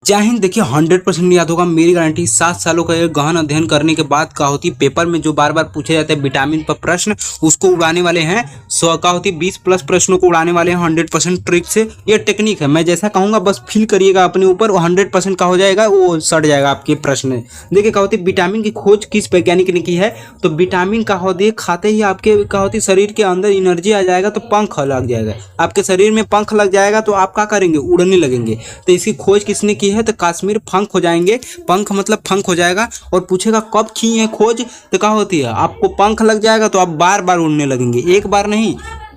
जय हिंद। देखिए 100% याद होगा, मेरी गारंटी। 7 सालों का एक गहन अध्ययन करने के बाद क्या होती है, पेपर में जो बार बार पूछे जाते हैं विटामिन पर प्रश्न, उसको उड़ाने वाले हैं। सौ क्या होती है 20+ प्रश्नों को उड़ाने वाले हैं 100% ट्रिक से। ये टेक्निक है, मैं जैसा कहूंगा बस फील करिएगा अपने ऊपर, वो 100% का हो जाएगा, वो सट जाएगा आपके प्रश्न। देखिए क्या होती है, विटामिन की खोज किस वैज्ञानिक ने की है। तो विटामिन का होती है खाते ही आपके क्या होती है शरीर के अंदर एनर्जी आ जाएगा, तो पंख लग जाएगा आपके शरीर में। पंख लग जाएगा तो आप क्या करेंगे, उड़ने लगेंगे। तो इसकी खोज किसने की है, तो कश्मीर पंख हो जाएंगे। पंख मतलब पंख हो जाएगा। और पूछेगा कब की है खोज, तो क्या होती है आपको पंख लग जाएगा तो आप बार बार उड़ने लगेंगे, एक बार नहीं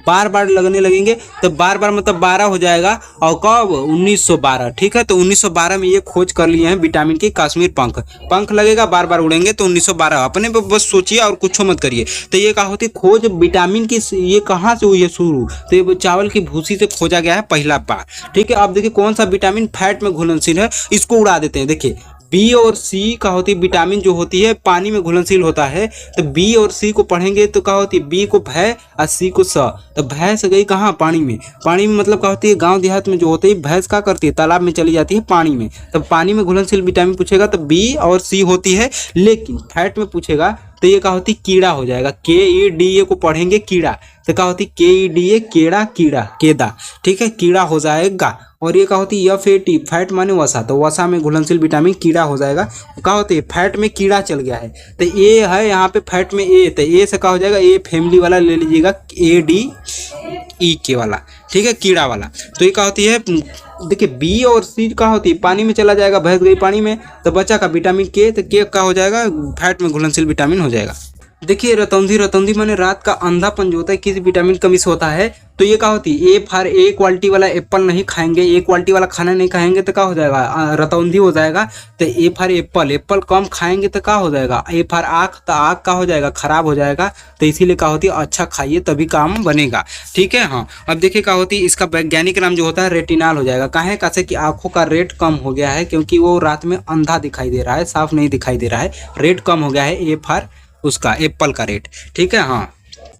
बार बार लगने लगेंगे। तो बार बार मतलब 12 हो जाएगा। और कब 1912, ठीक है। तो 1912 में ये खोज कर लिए हैं विटामिन की, कश्मीर पंख। पंख लगेगा बार बार उड़ेंगे, तो 1912 अपने पे बस सोचिए और कुछ मत करिए। तो ये क्या होती है खोज विटामिन की, ये कहाँ से हुई है शुरू, तो ये चावल की भूसी से खोजा गया है पहला बार, ठीक है। अब देखिए कौन सा विटामिन फैट में घुलनशील है, इसको उड़ा देते हैं। देखिए बी और सी का होती है विटामिन जो होती है पानी में घुलनशील होता है। तो बी और सी को पढ़ेंगे तो क्या होती है, बी को भय और सी को स। तो भैंस गई कहाँ, पानी में। पानी में मतलब क्या होती है, गांव देहात में जो होती है भैंस क्या करती है, तालाब में चली जाती है पानी में। तो पानी में घुलनशील विटामिन पूछेगा तो बी और सी होती है। लेकिन फैट में पूछेगा तो ये क्या होती है, कीड़ा हो जाएगा। KEDA को पढ़ेंगे कीड़ा, तो क्या होती है KEDA, केड़ा, कीड़ा, केदा, ठीक है, कीड़ा हो जाएगा। और ये क्या होती है FAT, फैट माने वसा, तो वसा में घुलनशील विटामिन कीड़ा हो जाएगा। क्या होती है फैट में कीड़ा चल गया है। तो ए है यहाँ पे फैट में ए, तो ए से क्या हो जाएगा, ए फैमिली वाला ले लीजिएगा, ADE वाला, ठीक है, कीड़ा वाला। तो ये क्या होती है, देखिए बी और सी का होती है पानी में चला जाएगा, भैंस गई पानी में, तो बचा का विटामिन के, तो के का हो जाएगा फैट में घुलनशील विटामिन हो जाएगा। देखिए रतौंधी, रतौंधी माने रात का अंधापन जो होता है, किस विटामिन कमी से होता है। तो ये क्या होती है, ए फॉर ए क्वालिटी वाला एप्पल नहीं खाएंगे, ए क्वालिटी वाला खाना नहीं खाएंगे तो क्या हो जाएगा, रतौंधी हो जाएगा। तो ए फॉर एप्पल, एप्पल कम खाएंगे तो क्या हो जाएगा, ए फॉर आँख, तो आँख का हो जाएगा खराब हो जाएगा। तो इसीलिए क्या होती है अच्छा खाइए तभी काम बनेगा, ठीक है। हाँ अब देखिए क्या होती है, इसका वैज्ञानिक नाम जो होता है रेटिनाल हो जाएगा। काहे कैसे कि आंखों का रेट कम हो गया है, क्योंकि वो रात में अंधा दिखाई दे रहा है, साफ नहीं दिखाई दे रहा है, रेट कम हो गया है ए फॉर उसका एप्पल का रेट, ठीक है। हाँ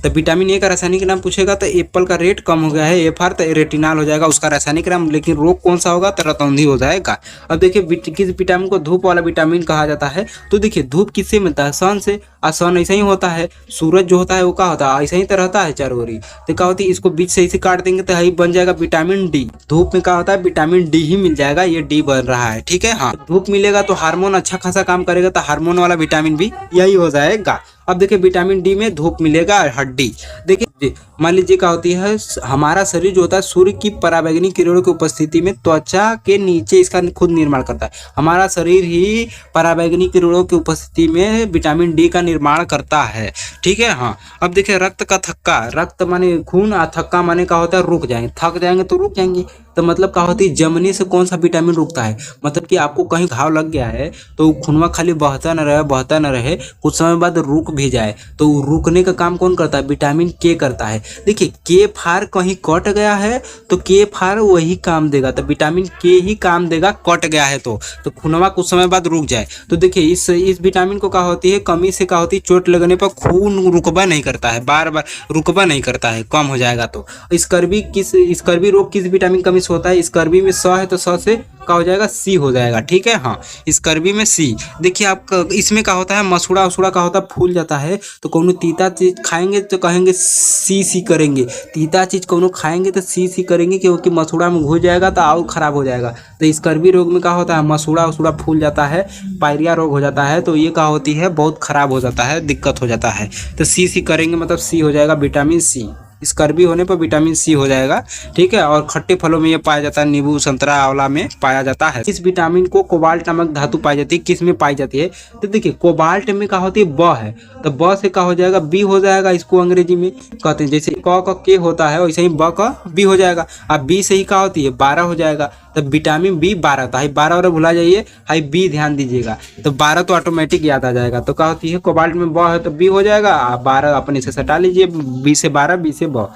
तो विटामिन ए का रासायनिक नाम पूछेगा तो एप्पल का रेट कम हो गया है, एफ आर, तो रेटिनाल हो जाएगा उसका रासायनिक नाम। लेकिन रोग कौन सा होगा, तो रतौंधी हो जाएगा। अब देखिए किस विटामिन को धूप वाला विटामिन कहा जाता है। तो देखिए धूप किससे मिलता है, सन से। और सन ऐसा ही होता है, सूरज जो होता है वो क्या होता है, ऐसा ही तो रहता है चारों ओर। तो क्या होती है, इसको बीच से इसे काट देंगे तो यही बन जाएगा विटामिन डी। धूप में क्या होता है, विटामिन डी ही मिल जाएगा, ये डी बन रहा है, ठीक है। हाँ धूप मिलेगा तो हार्मोन अच्छा खासा काम करेगा, तो हार्मोन वाला विटामिन भी यही हो जाएगा। अब देखिए विटामिन डी में धूप मिलेगा, हड्डी। देखिए मान लीजिए क्या होती है, हमारा शरीर जो होता है सूर्य की पराबैंगनी किरणों की उपस्थिति में त्वचा के नीचे इसका खुद निर्माण करता है। हमारा शरीर ही पराबैंगनी किरणों की उपस्थिति में विटामिन डी का निर्माण करता है, ठीक है। हाँ अब देखिए रक्त का थक्का, रक्त माने खून, और थक्का माने क्या होता है रुक जाएंगे, थक जाएंगे तो रुक जाएंगे। तो मतलब क्या होती है, जमने से कौन सा विटामिन रुकता है, मतलब कि आपको कहीं घाव लग गया है तो खूनवा खाली बहता न रहे, बहता न रहे, कुछ समय बाद रुक भी जाए, तो रुकने का काम कौन करता है, विटामिन के करता है। देखिए के फार कहीं कट गया है तो के फार वही काम देगा, तो विटामिन के ही काम देगा, कट गया है तो खूनवा कुछ समय बाद रुक जाए। तो देखिए इस विटामिन को क्या होती है, कमी से क्या होती है, चोट लगने पर खून रुकवा नहीं करता है, बार बार रुकवा नहीं करता है, कम हो जाएगा। तो स्कर्वी रोग किस विटामिन कमी से होता है, स्कर्वी में स है तो स से क्या हो जाएगा, सी हो जाएगा, ठीक है। हाँ स्कर्वी में सी। देखिए आपका इसमें क्या होता है, मसूड़ा उसूड़ा का होता है, फूल जाता है, तो कोनो तीता चीज खाएंगे तो कहेंगे सी सी करेंगे, तीता चीज कोनो खाएंगे तो सी सी करेंगे, क्योंकि मसूड़ा में घुस जाएगा तो और खराब हो जाएगा। तो स्कर्वी रोग में क्या होता है, मसूड़ा उसूड़ा फूल जाता है, पायरिया रोग हो जाता है, तो ये क्या होती है, बहुत खराब हो जाता है, दिक्कत हो जाता है। तो सी सी करेंगे मतलब सी हो जाएगा, विटामिन सी। स्कर्वी होने पर विटामिन सी हो जाएगा, ठीक है। और खट्टे फलों में ये पाया जाता है, नींबू संतरा आंवला में पाया जाता है। इस विटामिन को कोबाल्ट नामक धातु पाई जाती है, किस में पाई जाती है, तो देखिए कोबाल्ट में क्या होती है, ब है, तो ब से क्या हो जाएगा, बी हो जाएगा। इसको अंग्रेजी में कहते हैं, जैसे क का के होता है वैसे ही ब का बी हो जाएगा। अब बी से ही क्या होती है, 12 हो जाएगा। तो विटामिन बी 12 था, 12 और भुला जाइए, हाई बी ध्यान दीजिएगा, तो 12 तो ऑटोमेटिक याद आ जाएगा। तो क्या होती है, कोबाल्ट में ब है तो बी हो जाएगा, 12 अपने से सटा लीजिए, बी से 12, बी से ब।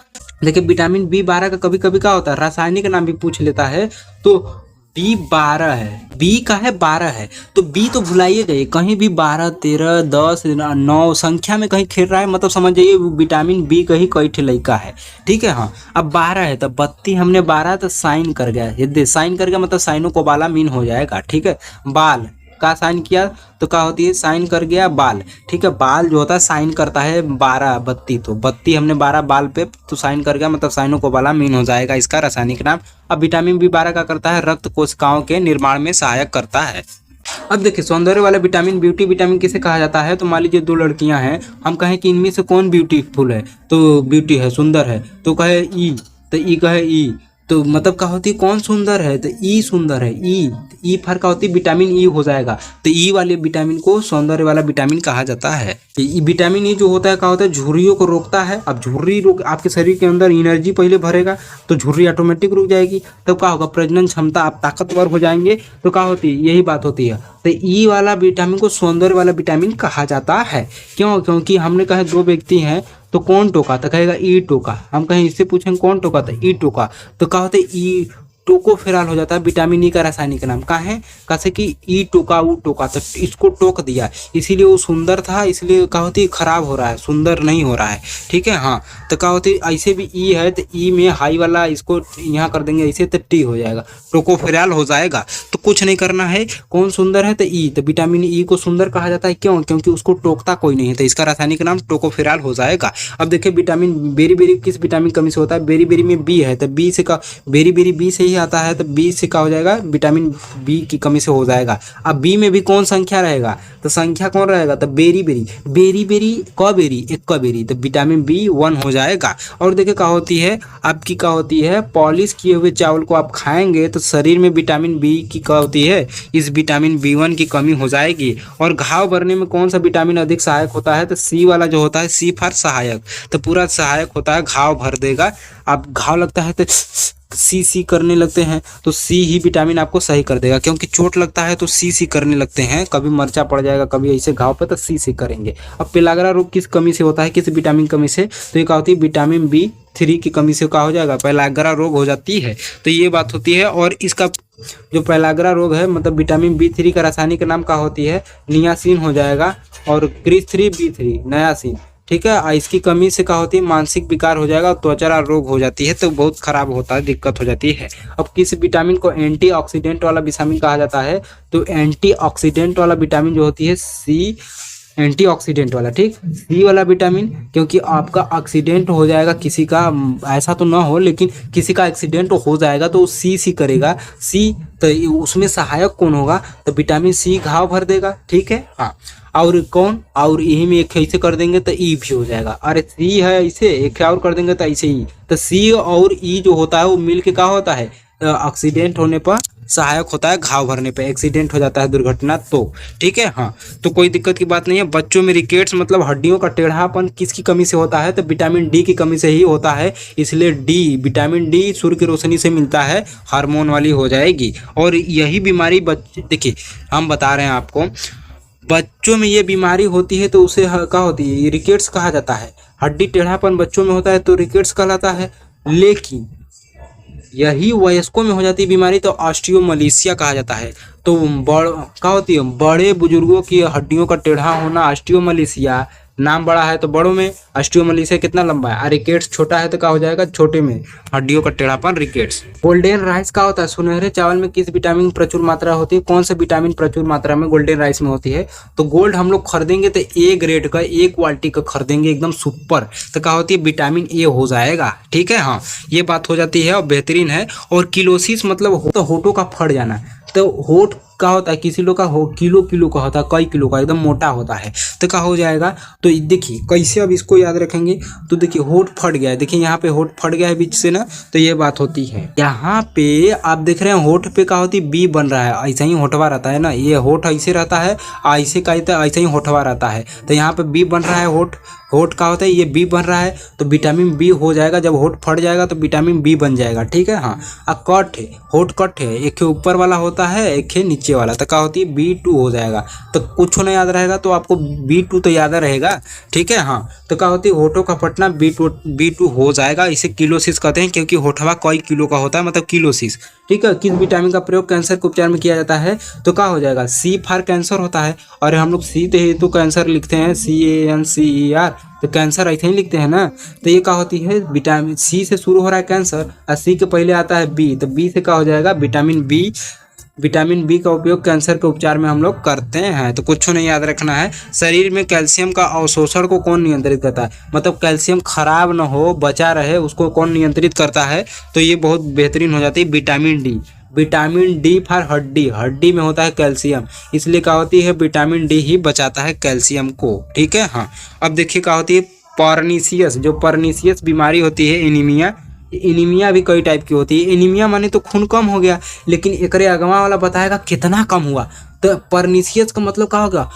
देखिए विटामिन बी 12 का कभी कभी क्या होता है, रासायनिक नाम भी पूछ लेता है। तो बी 12 है, बी का है 12 है, तो बी तो भुलाइए गए, कहीं भी 12 13 10 9 संख्या में कहीं खेल रहा है, मतलब समझ जाइए विटामिन बी का ही कई ठे लइका है। ठीक है हाँ, अब 12 है तो बत्ती हमने 12 तो साइन कर गया, ये साइन कर गया मतलब साइनो को बाला मीन हो जाएगा। ठीक है, बाल का साइन किया तो क्या होती है, साइन कर गया बाल। ठीक है, बाल जो होता है साइन करता है 12, बत्ती तो बत्ती हमने 12 बाल पे तो साइन कर गया मतलब साइनो को बाला मीन हो जाएगा इसका रासायनिक नाम। अब विटामिन बी 12 का करता है, रक्त कोशिकाओं के निर्माण में सहायक करता है। अब देखिए सौंदर्य वाला विटामिन, ब्यूटी विटामिन किसे कहा जाता है, तो मान लीजिए दो लड़कियां हैं, हम कहें कि इनमें से कौन ब्यूटीफुल है, तो ब्यूटी है सुंदर है, तो कहे ई, तो ई कहे ई, तो मतलब क्या होती है कौन सुंदर है, तो ई सुंदर है, ई फर का होती है विटामिन ई हो जाएगा, तो ई वाले विटामिन को सौंदर्य वाला विटामिन कहा जाता है। विटामिन ई जो होता है क्या होता है, झुर्रियों को रोकता है। अब झुर्री रोक, आपके शरीर के अंदर एनर्जी पहले भरेगा तो झुर्री ऑटोमेटिक रुक जाएगी, तब क्या होगा, प्रजनन क्षमता, आप ताकतवर हो जाएंगे, तो क्या होती है यही बात होती है। तो ई वाला विटामिन को सौंदर्य वाला विटामिन कहा जाता है। क्यों, क्योंकि हमने कहा दो व्यक्ति हैं तो कौन टोका, तो कहेगा ई टोका, हम कहीं इससे पूछेंगे कौन टोका, तो ई टोका, तो क्या होता है ई टोकोफेरॉल हो जाता है विटामिन ई का रासायनिक नाम। कहाँ है, कैसे कि ई टोका ऊ टोका, तो इसको टोक दिया, इसीलिए वो सुंदर था, इसलिए क्या होती है खराब हो रहा है, सुंदर नहीं हो रहा है। ठीक है हाँ, तो क्या होती है ऐसे भी ई है तो ई में हाई वाला इसको यहाँ कर देंगे ऐसे, तो टी हो जाएगा, टोकोफेरॉल हो जाएगा। तो कुछ नहीं करना है, कौन सुंदर है, तो ई, तो विटामिन ई को सुंदर कहा जाता है। क्यों, क्योंकि उसको टोकता कोई नहीं है, तो इसका रासायनिक नाम टोकोफेरॉल हो जाएगा। अब देखिए विटामिन बेरी बेरी किस विटामिन कमी से होता है, बेरी बेरी में बी है, तो बी से का बेरी बेरी बी से ही आता है, तो बी से क्या हो जाएगा, विटामिन बी की कमी से हो जाएगा। अब बी में भी कौन संख्या रहेगा, तो संख्या कौन रहेगा, तो बेरी बेरी, बेरी बेरी क बेरी, एक क बेरी, तो विटामिन बी 1 हो जाएगा। और देखिए क्या होती है, आपकी क्या होती है, पॉलिश किए हुए चावल को आप खाएंगे तो शरीर में विटामिन बी की क्या होती है, इस विटामिन B1 की कमी हो जाएगी। और घाव भरने में कौन सा विटामिन अधिक सहायक होता है, तो सी वाला जो होता है, सी फॉर सहायक, तो पूरा सहायक होता है, घाव भर देगा। आप घाव लगता है तो सी करने लगते हैं तो सी ही विटामिन आपको सही कर देगा, क्योंकि चोट लगता है तो सी करने लगते हैं, कभी मर्चा पड़ जाएगा कभी ऐसे घाव पे, तो सी करेंगे। अब पेलाग्रा रोग किस कमी से होता है, किस विटामिन कमी से, तो ये क्या होती है विटामिन B3 की कमी से क्या हो जाएगा, पेलाग्रा रोग हो जाती है। तो ये बात होती है। और इसका जो पेलाग्रा रोग है मतलब विटामिन B3 का रासायनिक नाम क्या होती है, नियासिन हो जाएगा, और क्रिस3B3 नियासिन। ठीक है, इसकी कमी से क्या होती है, मानसिक विकार हो जाएगा, त्वचा रोग हो जाती है, तो बहुत खराब होता है, दिक्कत हो जाती है। अब किस विटामिन को एंटीऑक्सीडेंट वाला विटामिन कहा जाता है, तो एंटीऑक्सीडेंट वाला विटामिन जो होती है सी, एंटीऑक्सीडेंट वाला, ठीक, सी वाला विटामिन, क्योंकि आपका एक्सीडेंट हो जाएगा किसी का, ऐसा तो ना हो लेकिन किसी का एक्सीडेंट हो जाएगा तो सी करेगा, सी, तो उसमें सहायक कौन होगा, तो विटामिन सी घाव भर देगा। ठीक है हाँ, और कौन, और यही में एक ऐसे कर देंगे तो ई भी हो जाएगा, अरे सी है ऐसे, एक और कर देंगे तो ऐसे ही, तो सी और ई जो होता है वो मिल के क्या होता है, एक्सीडेंट होने पर सहायक होता है, घाव भरने पे, एक्सीडेंट हो जाता है दुर्घटना तो। ठीक है हाँ, तो कोई दिक्कत की बात नहीं है। बच्चों में रिकेट्स मतलब हड्डियों का टेढ़ापन किसकी कमी से होता है, तो विटामिन डी की कमी से ही होता है, इसलिए डी, विटामिन डी सूर्य की रोशनी से मिलता है, हार्मोन वाली हो जाएगी। और यही बीमारी बच्चे, देखिए हम बता रहे हैं आपको, बच्चों में ये बीमारी होती है तो उसे क्या होती है, रिकेट्स कहा जाता है। हड्डी टेढ़ापन बच्चों में होता है तो रिकेट्स कहलाता है, लेकिन यही वयस्कों में हो जाती है बीमारी तो ऑस्टियोमलेशिया कहा जाता है। तो क्या होती है, बड़े बुजुर्गों की हड्डियों का टेढ़ा होना ऑस्टियोमलेशिया, नाम बड़ा है तो बड़ों में, ऑस्टियोमलेशिया कितना लंबा है, रिकेट्स छोटा है तो क्या हो जाएगा, छोटे में हड्डियों का टेढ़ापन, रिकेट्स। गोल्डन राइस का होता है, सुनहरे चावल में किस विटामिन प्रचुर मात्रा होती है, कौन सा विटामिन प्रचुर मात्रा में गोल्डन राइस में होती है, तो गोल्ड हम लोग खरीदेंगे तो ए ग्रेड का, ए क्वालिटी का खरीदेंगे एकदम सुपर, तो क्या होती है विटामिन ए हो जाएगा। ठीक है हाँ, ये बात हो जाती है और बेहतरीन है। और किलोसिस मतलब तो होठों का फट जाना, तो होठ का होता है, किसी लोग का हो किलो किलो का होता है, कई किलो का, एकदम मोटा होता है, तो क्या हो जाएगा, तो देखिए कैसे अब इसको याद रखेंगे, तो देखिए होठ फट गया है, देखिए यहाँ पे होठ फट गया है बीच से ना, तो ये बात होती है। यहाँ पे आप देख रहे हैं होठ पे क्या होती है, बी बन रहा है, ऐसा ही होठवा रहता है ना, ये होठ ऐसे रहता है, ऐसे का ऐसे ही होठवा रहता है, तो यहाँ पे बी बन रहा है, होठ, होठ का होता है, ये बी बन रहा है तो विटामिन बी हो जाएगा, जब होठ फट जाएगा तो विटामिन बी बन जाएगा। ठीक है हाँ, कट है, होठ कट है, एक ऊपर वाला होता है, एक नीचे नीचे वाला, तो क्या होती है B2 हो जाएगा। तो कुछ नहीं याद रहेगा तो आपको B2 तो याद रहेगा, ठीक है। हाँ, तो क्या होती है होठों का फटना B2 हो जाएगा। इसे किलोसिस कहते हैं क्योंकि होठवा कई किलो का होता है, मतलब किलोसिस, ठीक है। किस विटामिन का प्रयोग कैंसर के उपचार में किया जाता है, तो क्या हो जाएगा C फॉर कैंसर होता है। और हम लोग सी तो कैंसर लिखते हैं CANCER, तो कैंसर ऐसे ही लिखते हैं ना। तो ये क्या होती है विटामिन C से शुरू हो रहा है कैंसर और C के पहले आता है B, तो B से क्या हो जाएगा विटामिन B। विटामिन बी का उपयोग कैंसर के उपचार में हम लोग करते हैं। तो कुछ नहीं याद रखना है। शरीर में कैल्शियम का अवशोषण को कौन नियंत्रित करता है, मतलब कैल्शियम खराब ना हो बचा रहे उसको कौन नियंत्रित करता है, तो ये बहुत बेहतरीन हो जाती है vitamin D. Vitamin D for हड्डी, हड्डी में होता है कैल्शियम, इसलिए क्या होती है विटामिन डी ही बचाता है कैल्शियम को, ठीक है। हाँ, अब देखिए क्या होती है पर्नीशियस, जो पर्नीशियस बीमारी होती है एनीमिया, एनीमिया भी कई टाइप की होती है। एनीमिया माने तो खून कम हो गया, लेकिन एकरे अगवा वाला बताएगा कितना कम हुआ। तो पर्नीशियस का मतलब क्या होगा,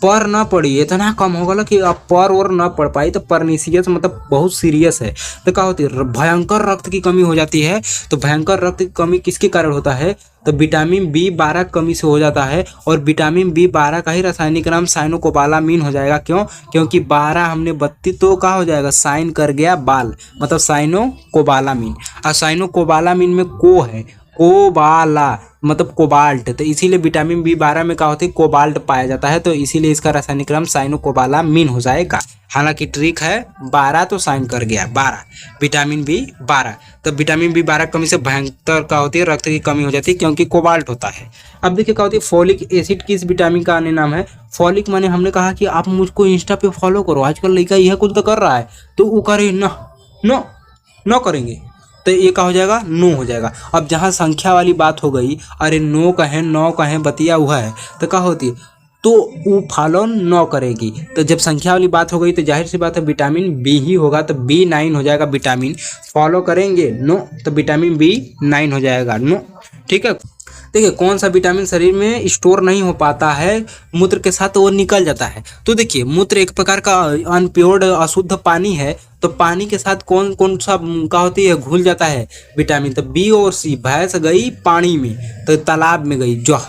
पर ना पड़ी, इतना कम होगा कि अब पर और ना पढ़ पाई, तो पर्नीशियस मतलब बहुत सीरियस है। तो क्या होती है भयंकर रक्त की कमी हो जाती है। तो भयंकर रक्त की कमी किसके कारण होता है, तो विटामिन B12 कमी से हो जाता है। और विटामिन B12 का ही रासायनिक नाम साइनोकोबालामीन हो जाएगा। क्यों, क्योंकि 12 हमने 32 तो क्या हो जाएगा साइन कर गया बाल, मतलब साइनोकोबालामीन। और साइनोकोबालामीन में को है कोबाला, मतलब कोबाल्ट, तो इसीलिए विटामिन B12 में क्या होती है कोबाल्ट पाया जाता है। तो इसीलिए इसका रासायनिक नाम साइनोकोबालामीन हो जाएगा। हालांकि ट्रिक है 12 तो साइन कर गया 12, विटामिन B12। तो विटामिन B12 कमी से भयंकर क्या होती है रक्त की कमी हो जाती है क्योंकि कोबाल्ट होता है। अब देखिए क्या होती है फोलिक एसिड किस विटामिन का अन्य नाम है। फॉलिक माने हमने कहा कि आप मुझको इंस्टा पे फॉलो करो, आजकल लड़का यह कुछ तो कर रहा है, तो वो करे नो करेंगे तो ये क्या हो जाएगा नो हो जाएगा। अब जहाँ संख्या वाली बात हो गई, अरे नो कहें नौ कहें बतिया हुआ है, तो क्या होती है तो वो फॉलो नो करेगी। तो जब संख्या वाली बात हो गई तो जाहिर सी बात है विटामिन B ही होगा, तो B9 हो जाएगा विटामिन। फॉलो करेंगे नो, तो विटामिन B9 हो जाएगा नो, ठीक है। देखिए कौन सा विटामिन शरीर में स्टोर नहीं हो पाता है मूत्र के साथ, तो वो निकल जाता है। तो देखिए मूत्र एक प्रकार का अनप्योर्ड अशुद्ध पानी है, तो पानी के साथ कौन कौन सा क्या होती है घुल जाता है विटामिन, तो B और C। भैंस गई पानी में तो तालाब में गई, जो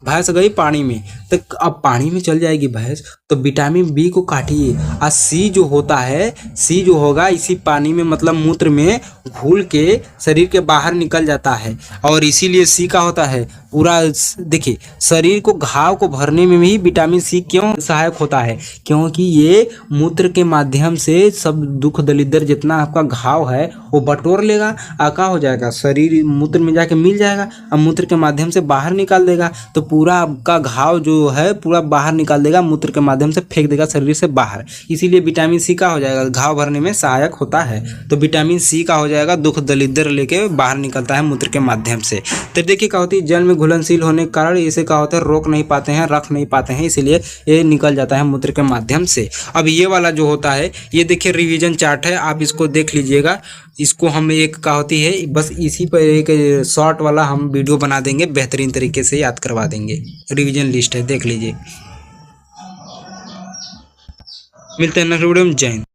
भैंस गई पानी में, तो अब पानी में चल जाएगी भैंस, तो विटामिन B को काटिए। और C जो होता है, C जो होगा इसी पानी में मतलब मूत्र में घुल के शरीर के बाहर निकल जाता है। और इसीलिए C का होता है पूरा, देखिए शरीर को घाव को भरने में भी विटामिन C क्यों सहायक होता है, क्योंकि ये मूत्र के माध्यम से सब दुख दलिद्र जितना आपका घाव है वो बटोर लेगा, आका हो जाएगा, शरीर मूत्र में जाके मिल जाएगा और मूत्र के माध्यम से बाहर निकाल देगा। तो पूरा आपका घाव जो है पूरा बाहर निकाल देगा, मूत्र के माध्यम से फेंक देगा शरीर से बाहर। इसीलिए विटामिन C का हो जाएगा घाव भरने में सहायक होता है। तो विटामिन C का हो जाएगा दुख दलिद्र लेके बाहर निकलता है मूत्र के माध्यम से। तो देखिए क्या होती है जल में घुलनशील होने के कारण इसे क्या होता है रोक नहीं पाते हैं, रख नहीं पाते हैं, इसलिए ये निकल जाता है मूत्र के माध्यम से। अब ये वाला जो होता है ये देखिए रिवीजन चार्ट है, आप इसको देख लीजिएगा। इसको हम एक क्या होती है बस इसी पर एक शॉर्ट वाला हम वीडियो बना देंगे, बेहतरीन तरीके से याद करवा देंगे। रिवीजन लिस्ट है देख लीजिए। मिलते हैं नेक्स्ट वीडियो में। जय हिंद।